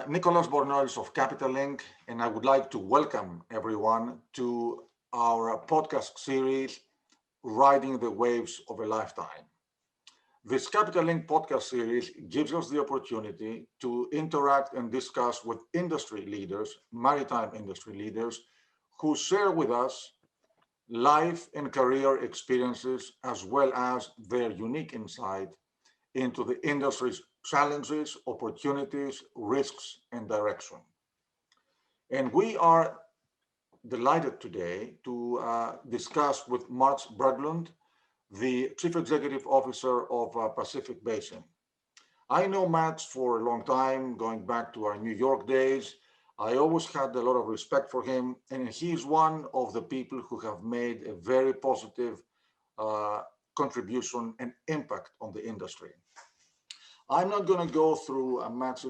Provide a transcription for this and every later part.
Nicholas Bornoils of Capital Link, and I would like to welcome everyone to our podcast series, Riding the Waves of a Lifetime. This Capital Link podcast series gives us the opportunity to interact and discuss with industry leaders, maritime industry leaders, who share with us life and career experiences as well as their unique insight into the industry's challenges, opportunities, risks, and direction. And we are delighted today to discuss with Mark Berglund, the Chief Executive Officer of Pacific Basin. I know Matt for a long time, going back to our New York days. I always had a lot of respect for him, and he's one of the people who have made a very positive contribution and impact on the industry. I'm not going to go through Matt's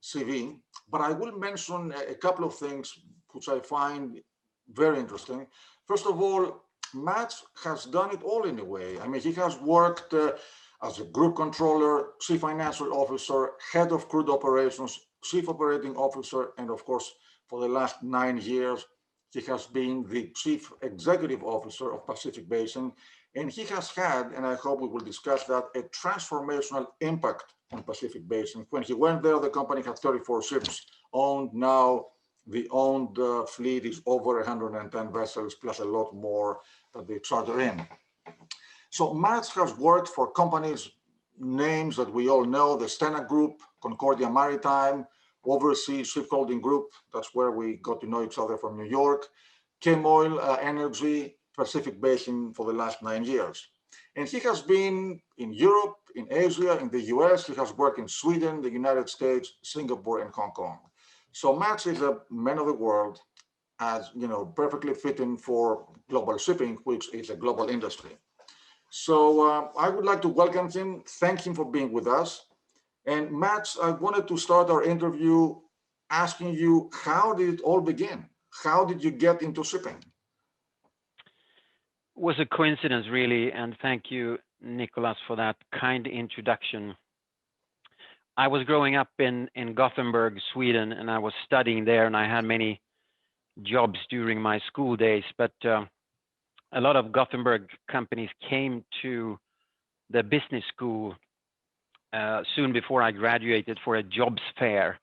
CV, but I will mention a couple of things which I find very interesting. First of all, Matt has done it all in a way. I mean, he has worked as a group controller, chief financial officer, head of crude operations, chief operating officer, and of course, for the last 9 years, he has been the chief executive officer of Pacific Basin. And he has had, and I hope we will discuss that, a transformational impact on Pacific Basin. When he went there, the company had 34 ships owned. Now the owned fleet is over 110 vessels, plus a lot more that they charter in. So Matt has worked for companies, names that we all know, the Stena Group, Concordia Maritime, Overseas Shipholding Group, that's where we got to know each other from New York, Chemoil Energy, Pacific Basin for the last 9 years. And he has been in Europe, in Asia, in the US. He has worked in Sweden, the United States, Singapore, and Hong Kong. So Matt is a man of the world, as you know, perfectly fitting for global shipping, which is a global industry. So I would like to welcome him, thank him for being with us. And Matt, I wanted to start our interview asking you, how did it all begin? How did you get into shipping? Was a coincidence, really, and thank you, Nicholas, for that kind introduction. I was growing up in Gothenburg, Sweden, and I was studying there, and I had many jobs during my school days, but a lot of Gothenburg companies came to the business school soon before I graduated for a jobs fair.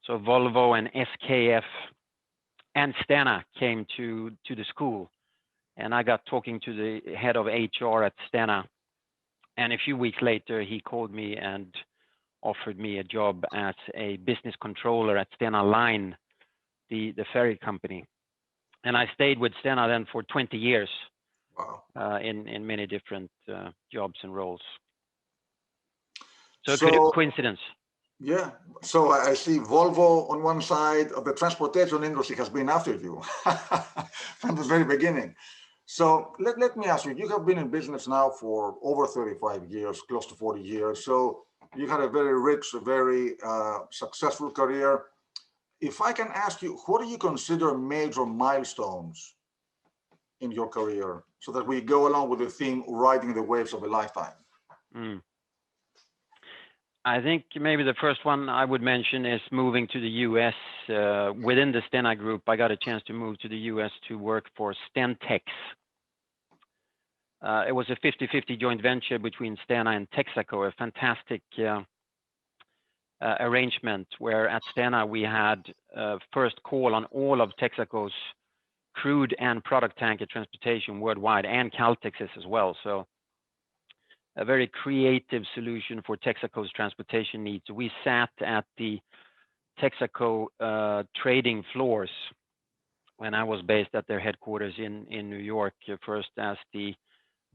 So Volvo and SKF and Stena came to the school. And I got talking to the head of HR at Stena. And a few weeks later, he called me and offered me a job as a business controller at Stena Line, the ferry company. And I stayed with Stena then for 20 years. Wow. In many different jobs and roles. So coincidence. Yeah. So I see Volvo on one side of the transportation industry has been after you from the very beginning. So let me ask you, you have been in business now for over 35 years, close to 40 years. So you had a very rich, very successful career. If I can ask you, what do you consider major milestones in your career so that we go along with the theme, riding the waves of a lifetime? I think maybe the first one I would mention is moving to the US. Within the Stena Group, I got a chance to move to the US to work for Stentex. It was a 50-50 joint venture between Stena and Texaco, a fantastic arrangement where at Stena we had first call on all of Texaco's crude and product tanker transportation worldwide, and Caltex's as well. So a very creative solution for Texaco's transportation needs. We sat at the Texaco trading floors when I was based at their headquarters in New York, first as the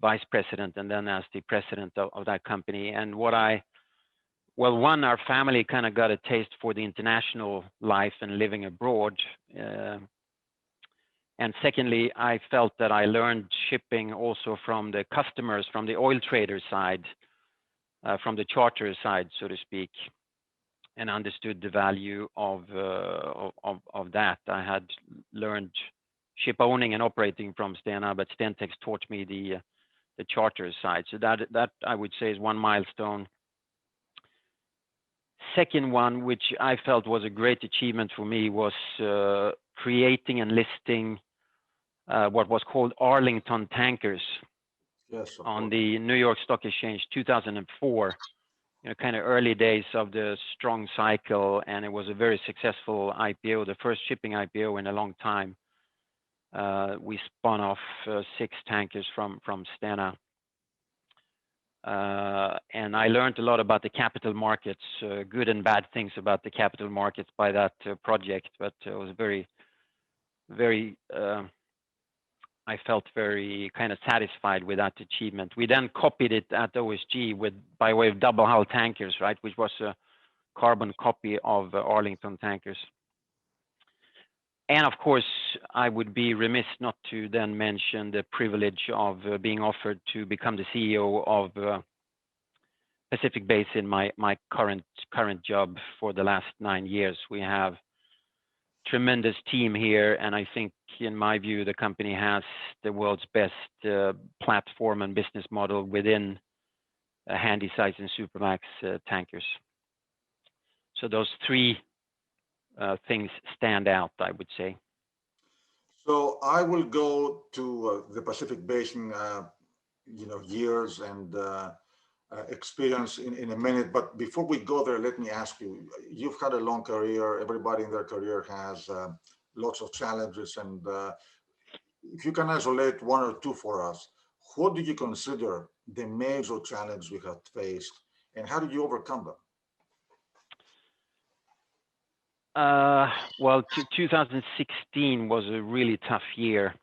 vice president and then as the president of that company. And one, our family kind of got a taste for the international life and living abroad. And secondly, I felt that I learned shipping also from the customers, from the oil trader side, from the charter side, so to speak, and understood the value of that. I had learned ship owning and operating from Stena, but Stentex taught me the charter side. So that I would say is one milestone. second one, which I felt was a great achievement for me, was creating and listing what was called Arlington Tankers Yes, of on course. the New York Stock Exchange 2004. Kind of early days of the strong cycle, and it was a very successful IPO, the first shipping IPO in a long time. We spun off 6 tankers from Stena. And I learned a lot about the capital markets, good and bad things about the capital markets by that project, but it was very, I felt very kind of satisfied with that achievement. We then copied it at OSG by way of double hull tankers, right, which was a carbon copy of Arlington Tankers. And of course, I would be remiss not to then mention the privilege of being offered to become the CEO of Pacific Basin, my current job for the last 9 years. We have tremendous team here, and I think, in my view, the company has the world's best platform and business model within Handysize and Supramax tankers. So those 3 things stand out, I would say. So I will go to the Pacific Basin, years and experience in a minute. But before we go there, let me ask you, you've had a long career. Everybody in their career has lots of challenges. And if you can isolate 1 or 2 for us, what do you consider the major challenge we have faced, and how did you overcome them? Well, 2016 was a really tough year.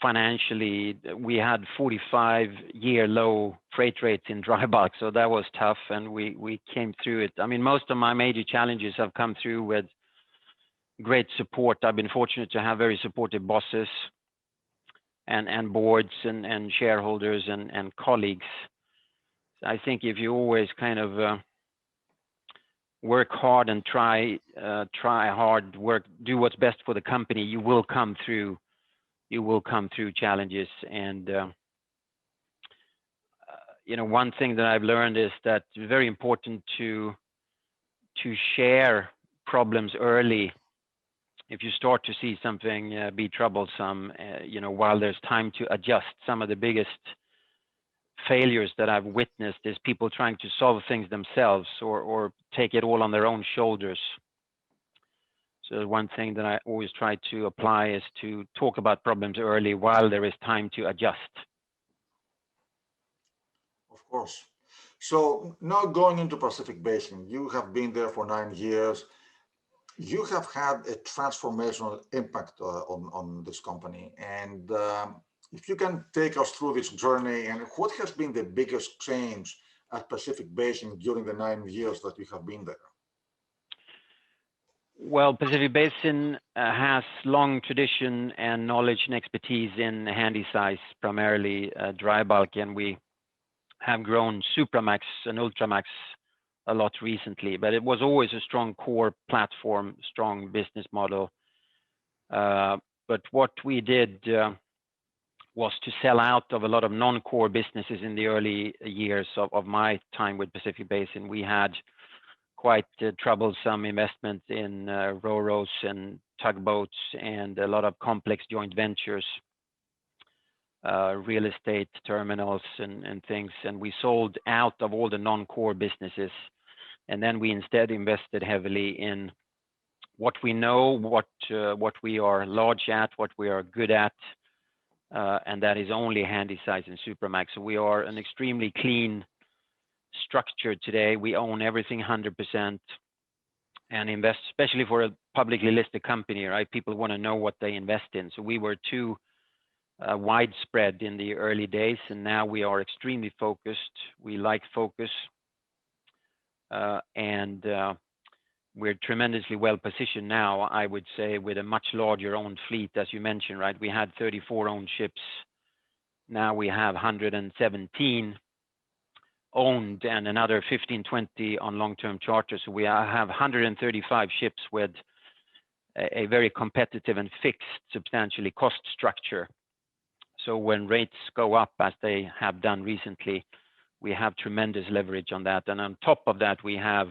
Financially, we had 45-year low freight rates in dry bulk, so that was tough, and we came through it. I mean, most of my major challenges have come through with great support. I've been fortunate to have very supportive bosses and boards and shareholders and colleagues. I think if you always kind of work hard and try hard, do what's best for the company, you will come through challenges. And one thing that I've learned is that it's very important to share problems early. If you start to see something be troublesome, while there's time to adjust. Some of the biggest failures that I've witnessed is people trying to solve things themselves or take it all on their own shoulders. So one thing that I always try to apply is to talk about problems early while there is time to adjust. Of course. So now going into Pacific Basin, you have been there for 9 years. You have had a transformational impact on this company. And if you can take us through this journey, and what has been the biggest change at Pacific Basin during the 9 years that you have been there? Well, Pacific Basin has long tradition and knowledge and expertise in Handysize, primarily dry bulk, and we have grown Supramax and Ultramax a lot recently, but it was always a strong core platform, strong business model. But what we did was to sell out of a lot of non-core businesses in the early years of my time with Pacific Basin. We had quite troublesome investment in ro-ros and tugboats and a lot of complex joint ventures, real estate terminals and things. And we sold out of all the non-core businesses. And then we instead invested heavily in what we know, what we are large at, what we are good at, and that is only Handysize and Supramax. So we are an extremely clean structure today. We own everything 100% and invest, especially for a publicly listed company, right? People want to know what they invest in. So we were too widespread in the early days, and now we are extremely focused. We like focus, and we're tremendously well positioned now, I would say, with a much larger owned fleet, as you mentioned, right? We had 34 owned ships. Now we have 117 owned and another 15, 20 on long-term charters. So we have 135 ships with a very competitive and fixed, substantially cost structure. So when rates go up, as they have done recently, we have tremendous leverage on that. And on top of that, we have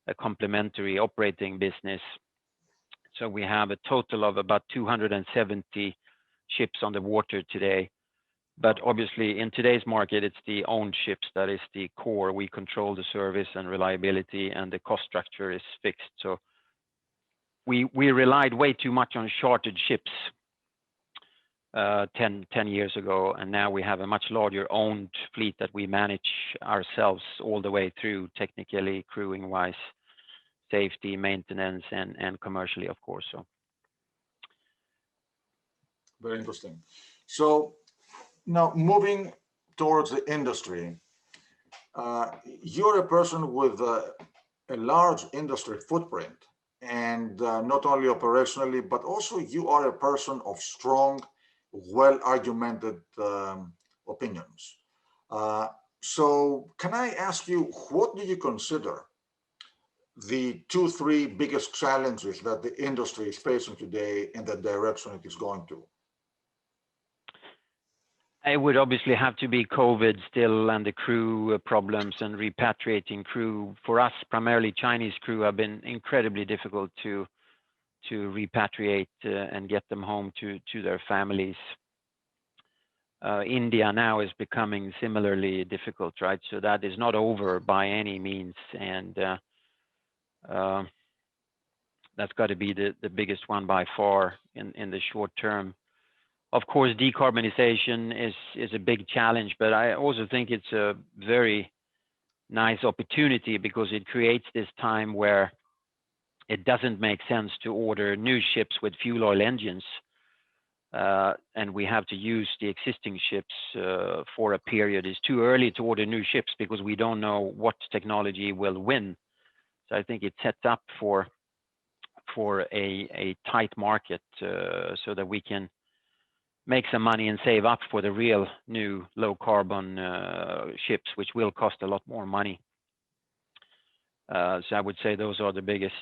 a complementary operating business. So we have a total of about 270 ships on the water today. But obviously, in today's market, it's the owned ships that is the core. We control the service and reliability, and the cost structure is fixed. So we relied way too much on chartered ships 10 years ago, and now we have a much larger owned fleet that we manage ourselves all the way through, technically, crewing wise, safety, maintenance, and commercially, of course. So very interesting. So now moving towards the industry, you're a person with a large industry footprint, and not only operationally, but also you are a person of strong, well-argumented opinions. So can I ask you, what do you consider the 2-3 biggest challenges that the industry is facing today and the direction it is going to? It would obviously have to be COVID still, and the crew problems and repatriating crew. For us, primarily Chinese crew have been incredibly difficult to repatriate and get them home to their families. India now is becoming similarly difficult, right? So that is not over by any means, and that's got to be the biggest one by far in the short term. Of course, decarbonization is a big challenge, but I also think it's a very nice opportunity, because it creates this time where it doesn't make sense to order new ships with fuel oil engines, and we have to use the existing ships for a period. It's too early to order new ships because we don't know what technology will win. So I think it sets up for a tight market, so that we can make some money and save up for the real new low carbon ships, which will cost a lot more money. So I would say those are the biggest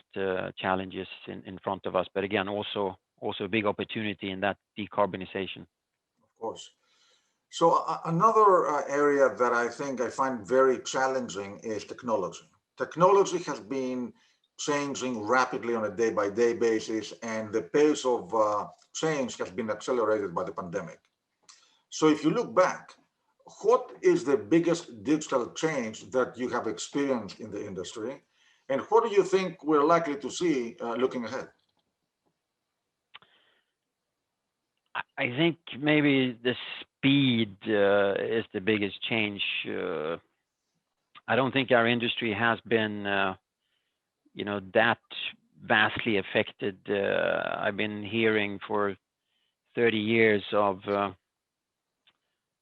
challenges in front of us. But again, also a big opportunity in that decarbonization. Of course. So another area that I think I find very challenging is technology. Technology has been changing rapidly on a day-by-day basis, and the pace of change has been accelerated by the pandemic. So if you look back, what is the biggest digital change that you have experienced in the industry, and what do you think we're likely to see looking ahead? I think maybe the speed is the biggest change. I don't think our industry has been that vastly affected. I've been hearing for 30 years of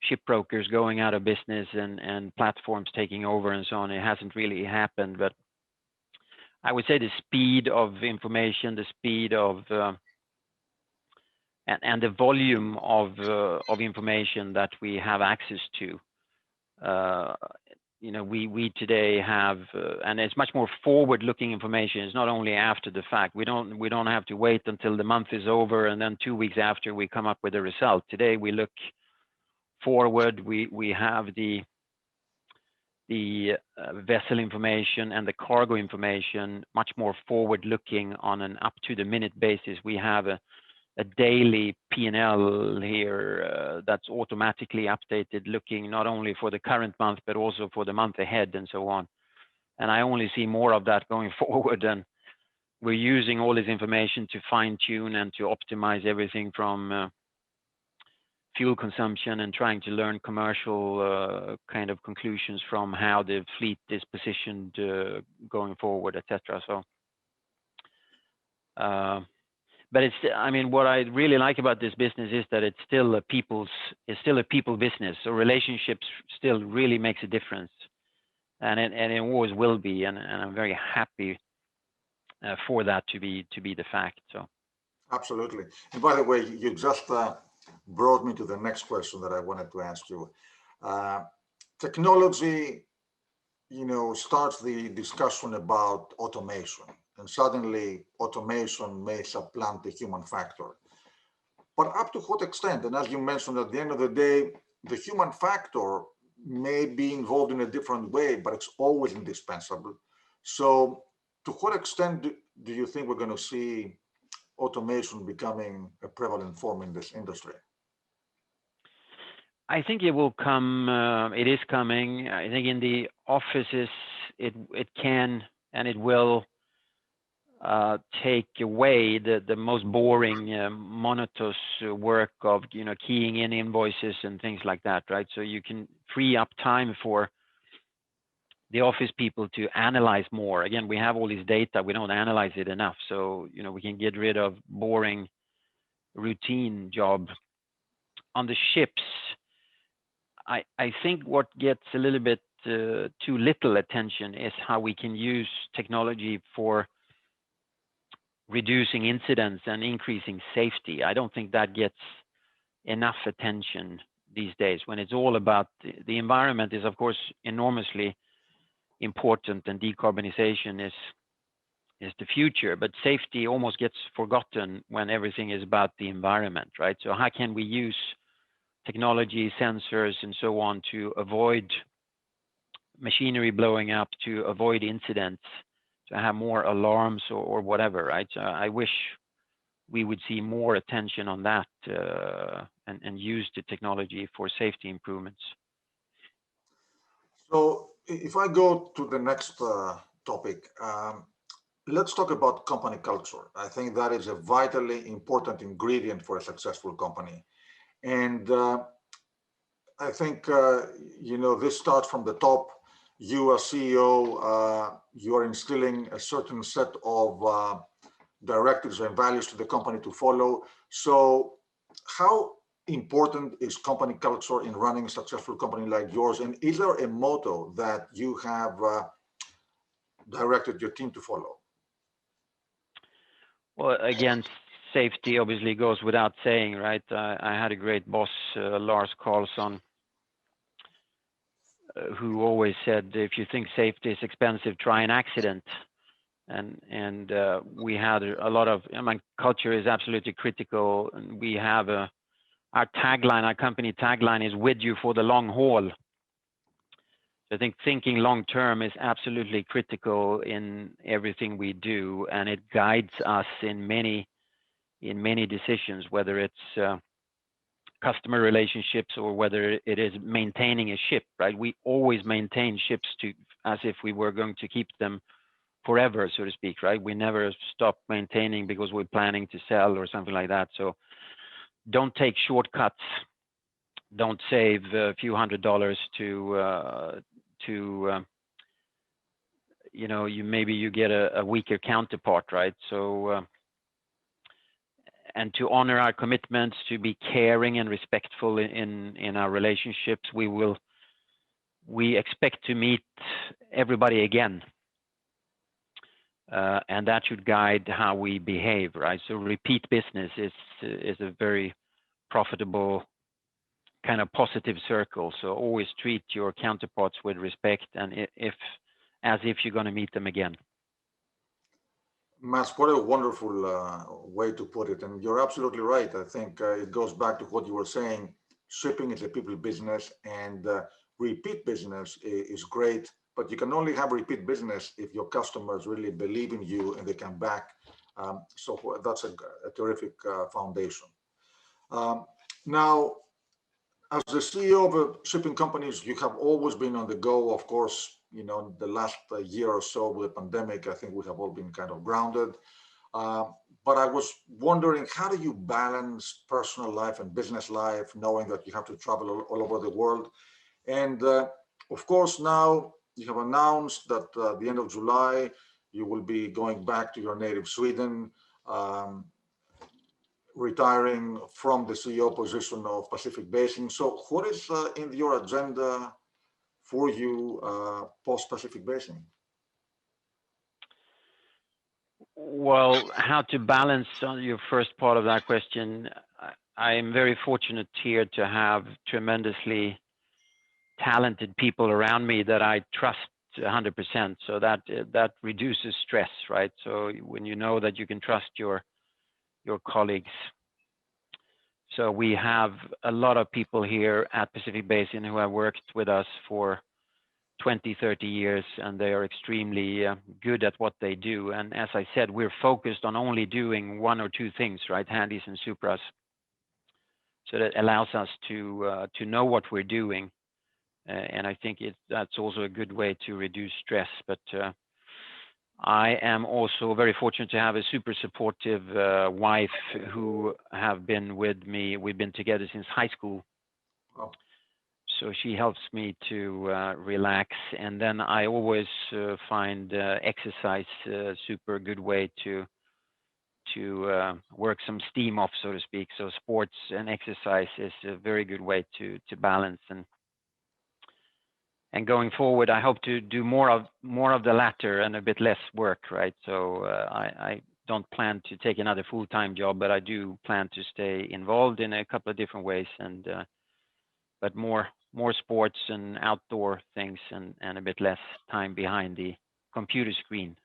shipbrokers going out of business and platforms taking over and so on. It hasn't really happened, but I would say the speed of information, the speed of and the volume of information that we have access to. We today have, and it's much more forward-looking information. It's not only after the fact. We don't have to wait until the month is over and then 2 weeks after we come up with a result. Today we look forward. We have the vessel information and the cargo information much more forward-looking on an up-to-the-minute basis. We have a daily P&L here that's automatically updated, looking not only for the current month, but also for the month ahead and so on. And I only see more of that going forward. And we're using all this information to fine tune and to optimize everything from fuel consumption and trying to learn commercial kind of conclusions from how the fleet is positioned going forward, etc. So, but what I really like about this business is that it's still a people business. So relationships still really makes a difference, and it always will be. And I'm very happy for that to be the fact. So, absolutely. And by the way, you just brought me to the next question that I wanted to ask you. Technology, starts the discussion about automation, and suddenly automation may supplant the human factor. But up to what extent? And as you mentioned, at the end of the day, the human factor may be involved in a different way, but it's always indispensable. So to what extent do you think we're going to see automation becoming a prevalent form in this industry? I think it will come. It is coming. I think in the offices, it can and it will take away the most boring, monotonous work of keying in invoices and things like that, right? So you can free up time for the office people to analyze more. Again, we have all this data, we don't analyze it enough. So we can get rid of boring, routine job. On the ships, I think what gets a little bit too little attention is how we can use technology for reducing incidents and increasing safety. I don't think that gets enough attention these days, when it's all about the environment is of course enormously important, and decarbonization is the future, but safety almost gets forgotten when everything is about the environment, right? So how can we use technology, sensors, and so on to avoid machinery blowing up, to avoid incidents, to have more alarms or whatever, right? So I wish we would see more attention on that and use the technology for safety improvements. So if I go to the next topic, let's talk about company culture. I think that is a vitally important ingredient for a successful company. And I think, this starts from the top. You as CEO, you are instilling a certain set of directives and values to the company to follow. So how important is company culture in running a successful company like yours? And is there a motto that you have directed your team to follow? Well, again, safety obviously goes without saying, right? I had a great boss, Lars Carlson, who always said, if you think safety is expensive, try an accident. And we had a lot of, culture is absolutely critical. And we have our tagline, our company tagline is with you for the long haul. So I think thinking long term is absolutely critical in everything we do, and it guides us in many decisions, whether it's customer relationships or whether it is maintaining a ship, right? We always maintain ships as if we were going to keep them forever, so to speak, right? We never stop maintaining because we're planning to sell or something like that. So don't take shortcuts. Don't save a few $100s maybe you get a weaker counterpart, right? So and to honor our commitments, to be caring and respectful in our relationships. We expect to meet everybody again. And that should guide how we behave, right? So repeat business is a very profitable kind of positive circle. So always treat your counterparts with respect, and as if you're going to meet them again. Mats, what a wonderful way to put it. And you're absolutely right. I think it goes back to what you were saying. Shipping is a people business, and repeat business is great, but you can only have repeat business if your customers really believe in you and they come back. So that's a terrific foundation. Now, as the CEO of shipping companies, you have always been on the go. Of course, the last year or so with the pandemic, I think we have all been kind of grounded. But I was wondering, how do you balance personal life and business life, knowing that you have to travel all over the world? And of course, now you have announced that at the end of July, you will be going back to your native Sweden, retiring from the CEO position of Pacific Basin. So what is in your agenda for you post-Pacific Basin? Well, how to balance on your first part of that question, I am very fortunate here to have tremendously talented people around me that I trust 100%. So that reduces stress, right? So when you know that you can trust your colleagues. So we have a lot of people here at Pacific Basin who have worked with us for 20, 30 years, and they are extremely good at what they do. And as I said, we're focused on only doing one or two things, right? Handys and Supras. So that allows us to know what we're doing. And I think that's also a good way to reduce stress. But I am also very fortunate to have a super supportive wife who have been with me. We've been together since high school. Oh. So she helps me to relax. And then I always find exercise a super good way to work some steam off, so to speak. So sports and exercise is a very good way to balance. And going forward, I hope to do more of the latter and a bit less work, right? So I don't plan to take another full-time job, but I do plan to stay involved in a couple of different ways, and but more sports and outdoor things, and a bit less time behind the computer screen.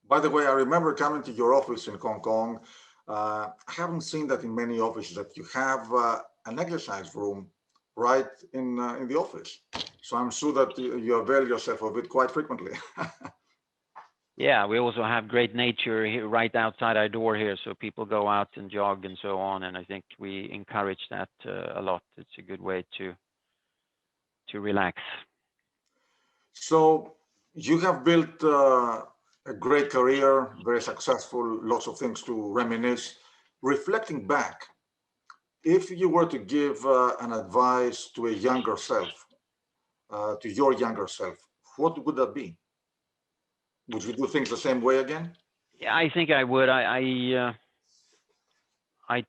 By the way, I remember coming to your office in Hong Kong. I haven't seen that in many offices, that you have an exercise room right in the office. So I'm sure that you avail yourself of it quite frequently. Yeah, we also have great nature here, right outside our door here, so people go out and jog and so on. And I think we encourage that a lot. It's a good way to relax. So you have built a great career, very successful, lots of things to reminisce. Reflecting back, if you were to give an advice to a younger self, to your younger self, what would that be? Would you do things the same way again? Yeah, I think I would. I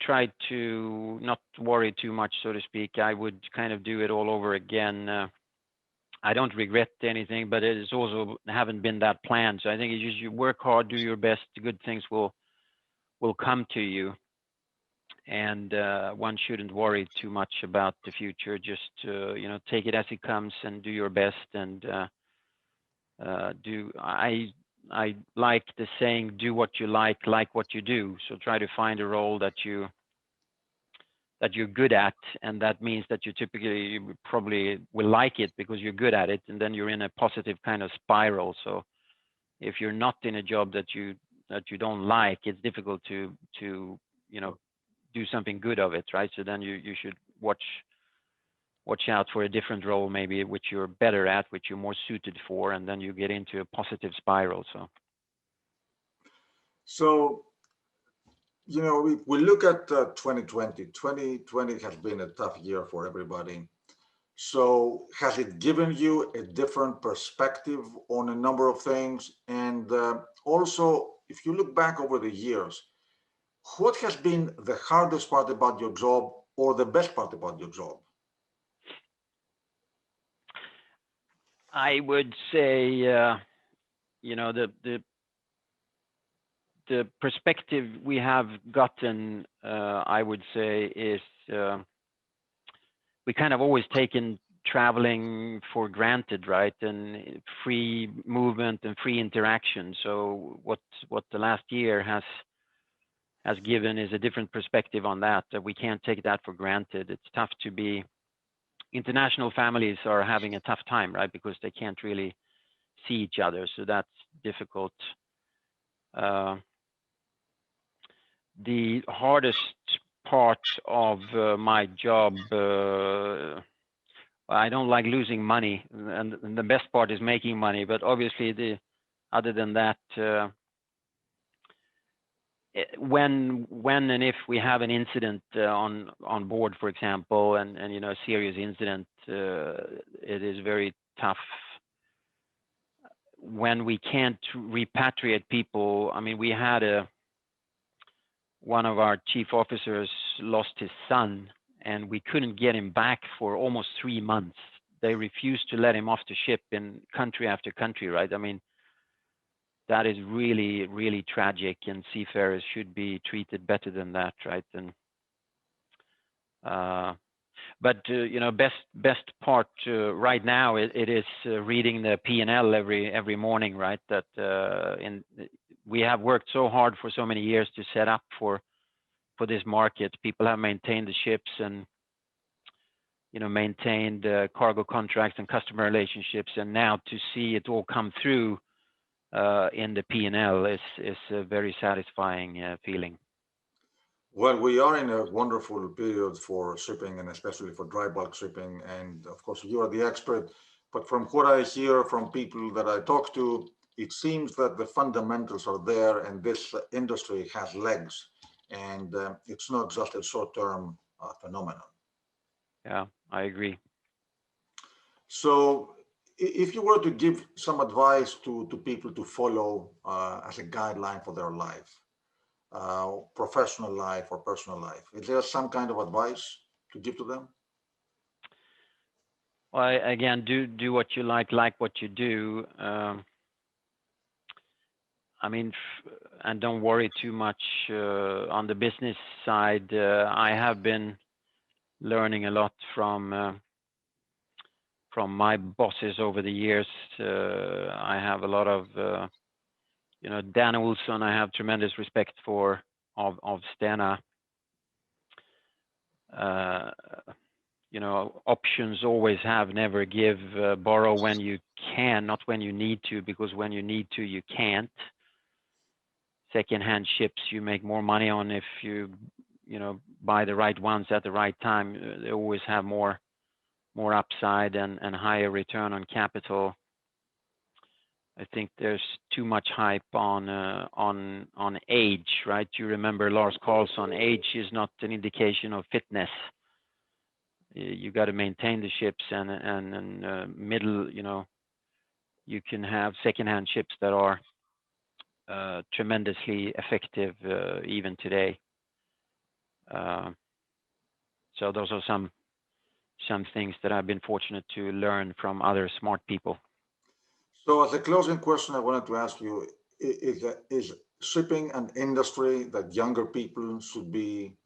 tried to not worry too much, so to speak. I would kind of do it all over again. I don't regret anything, but it is also haven't been that planned. So I think it's just you work hard, do your best. Good things will come to you, and one shouldn't worry too much about the future. Just take it as it comes and do your best. And I like the saying, do what you like what you do. So try to find a role that you're good at, and that means that you probably will like it because you're good at it, and then you're in a positive kind of spiral. So if you're not in a job that you don't like, it's difficult to do something good of it, right? So then you should watch out for a different role, maybe which you're better at, which you're more suited for, and then you get into a positive spiral. So, we look at 2020. 2020 has been a tough year for everybody. So has it given you a different perspective on a number of things? And also, if you look back over the years, what has been the hardest part about your job, or the best part about your job? I would say, the perspective we have gotten, I would say, is we kind of always taken traveling for granted, right? And free movement and free interaction. So what the last year has given is a different perspective on that we can't take that for granted. It's tough to be. International families are having a tough time, right? Because they can't really see each other. So that's difficult. The hardest part of my job, I don't like losing money, and the best part is making money. But obviously, other than that, when and if we have an incident on board, for example, and a serious incident, it is very tough when we can't repatriate people. I mean, we had one of our chief officers lost his son, and we couldn't get him back for almost 3 months. They refused to let him off the ship in country after country, right? I mean, that is really, really tragic, and seafarers should be treated better than that, right? And but best part right now it is reading the P&L every morning, right? That we have worked so hard for so many years to set up for this market. People have maintained the ships and maintained cargo contracts and customer relationships, and now to see it all come through in the P&L is a very satisfying feeling. Well, we are in a wonderful period for shipping, and especially for dry bulk shipping. And of course, you are the expert. But from what I hear from people that I talk to, it seems that the fundamentals are there, and this industry has legs, and it's not just a short-term phenomenon. Yeah, I agree. So, if you were to give some advice to people to follow as a guideline for their life, professional life or personal life, is there some kind of advice to give to them? Well, again, do what you like what you do. I mean, and don't worry too much on the business side. I have been learning a lot from my bosses over the years. I have a lot of, Dan Olson, I have tremendous respect for, of Stena. Options always have, never give, borrow when you can, not when you need to, because when you need to, you can't. Second-hand ships you make more money on if you buy the right ones at the right time. They always have more upside and higher return on capital. I think there's too much hype on age, right? You remember Lars Carlson, age is not an indication of fitness. You got to maintain the ships, and middle, you can have second-hand ships that are tremendously effective even today. So those are some things that I've been fortunate to learn from other smart people. So as a closing question, I wanted to ask you, is shipping an industry that younger people should be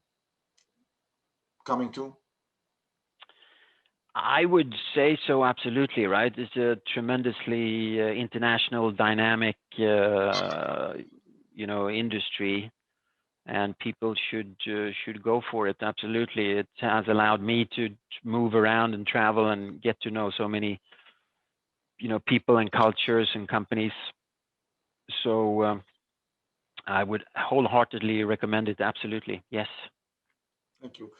coming to? I would say so, absolutely, right? It's a tremendously international, dynamic, industry, and people should go for it. Absolutely, it has allowed me to move around and travel and get to know so many, people and cultures and companies. So I would wholeheartedly recommend it. Absolutely, yes. Thank you.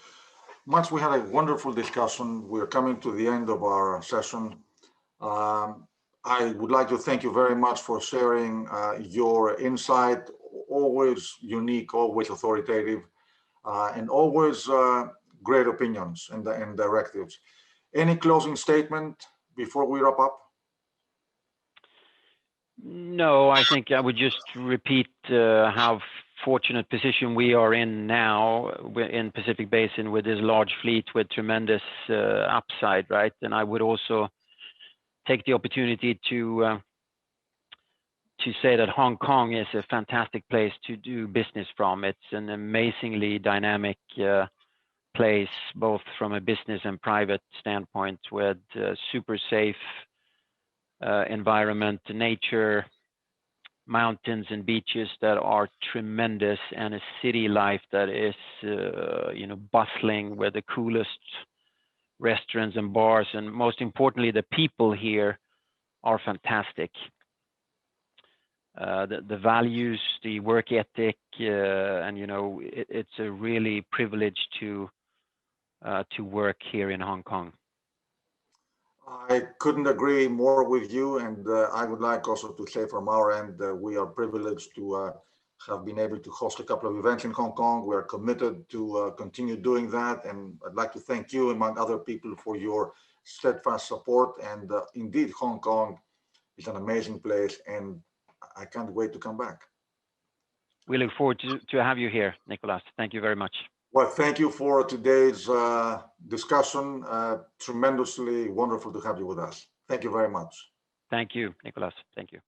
Mats, we had a wonderful discussion. We're coming to the end of our session. I would like to thank you very much for sharing your insight, always unique, always authoritative, and always great opinions and directives. Any closing statement before we wrap up? No, I think I would just repeat how fortunate position we are in now in Pacific Basin with this large fleet with tremendous upside, right? And I would also take the opportunity to say that Hong Kong is a fantastic place to do business from. It's an amazingly dynamic place, both from a business and private standpoint, with super safe environment, nature, mountains and beaches that are tremendous, and a city life that is bustling with the coolest restaurants and bars, and most importantly, the people here are fantastic. The values, the work ethic, and it's a really privilege to work here in Hong Kong. I couldn't agree more with you, and I would like also to say from our end that we are privileged to have been able to host a couple of events in Hong Kong. We are committed to continue doing that, and I'd like to thank you, among other people, for your steadfast support. And indeed, Hong Kong is an amazing place, and I can't wait to come back. We look forward to have you here, Nicholas. Thank you very much. Well, thank you for today's discussion. Tremendously wonderful to have you with us. Thank you very much. Thank you, Nicholas. Thank you.